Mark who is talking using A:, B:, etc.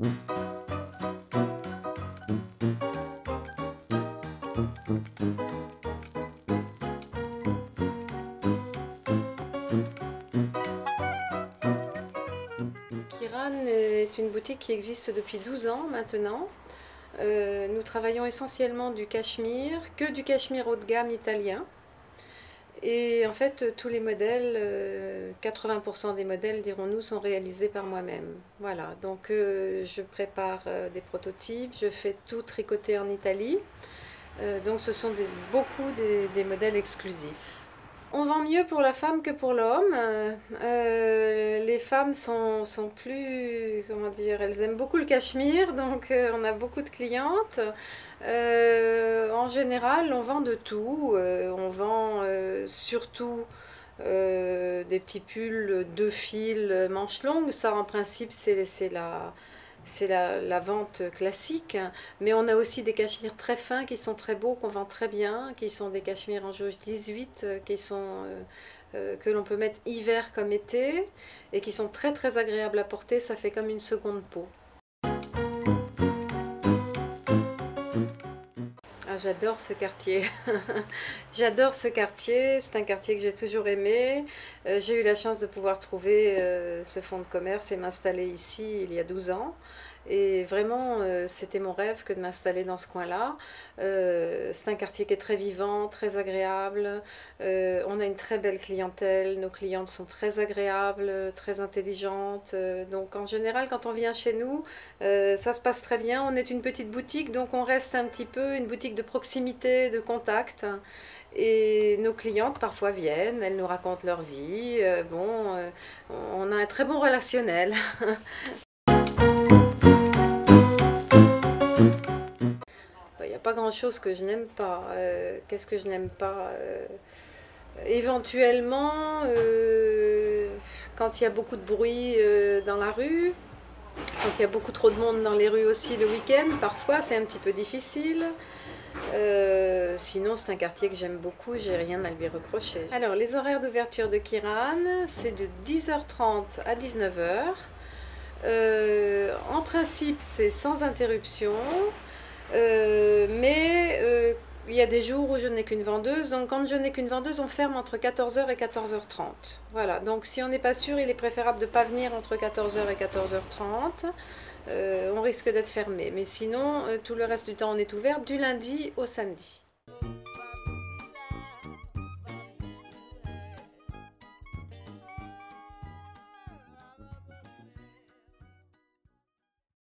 A: Kiran est une boutique qui existe depuis 12 ans maintenant. Nous travaillons essentiellement du cachemire, que du cachemire haut de gamme italien. Et en fait, tous les modèles, 80% des modèles, dirons-nous, sont réalisés par moi-même. Voilà, donc je prépare des prototypes, je fais tout tricoter en Italie. Donc ce sont beaucoup des modèles exclusifs. On vend mieux pour la femme que pour l'homme. Les femmes sont plus, comment dire, elles aiment beaucoup le cachemire, donc on a beaucoup de clientes. En général, on vend de tout. On vend surtout des petits pulls 2 fils manches longues. Ça, en principe, c'est la vente classique, mais on a aussi des cachemires très fins qui sont très beaux, qu'on vend très bien, qui sont des cachemires en jauge 18, que l'on peut mettre hiver comme été, et qui sont très très agréables à porter, ça fait comme une seconde peau. Ah, j'adore ce quartier. J'adore ce quartier, c'est un quartier que j'ai toujours aimé. J'ai eu la chance de pouvoir trouver ce fonds de commerce et m'installer ici il y a 12 ans. Et vraiment, c'était mon rêve que de m'installer dans ce coin-là. C'est un quartier qui est très vivant, très agréable. On a une très belle clientèle, nos clientes sont très agréables, très intelligentes. Donc en général, quand on vient chez nous, ça se passe très bien. On est une petite boutique, donc on reste un petit peu une boutique de proximité, de contact. Et nos clientes parfois viennent, elles nous racontent leur vie. On a un très bon relationnel. Il n'y a pas grand chose que je n'aime pas. Qu'est-ce que je n'aime pas? Éventuellement, quand il y a beaucoup de bruit dans la rue, quand il y a beaucoup trop de monde dans les rues aussi le week-end, parfois c'est un petit peu difficile. Sinon c'est un quartier que j'aime beaucoup, j'ai rien à lui reprocher. Alors les horaires d'ouverture de Kiran, c'est de 10h30 à 19h. En principe c'est sans interruption, mais il y a des jours où je n'ai qu'une vendeuse, donc quand je n'ai qu'une vendeuse on ferme entre 14h et 14h30. Voilà, donc si on n'est pas sûr, il est préférable de ne pas venir entre 14h et 14h30. On risque d'être fermé, mais sinon tout le reste du temps on est ouvert du lundi au samedi.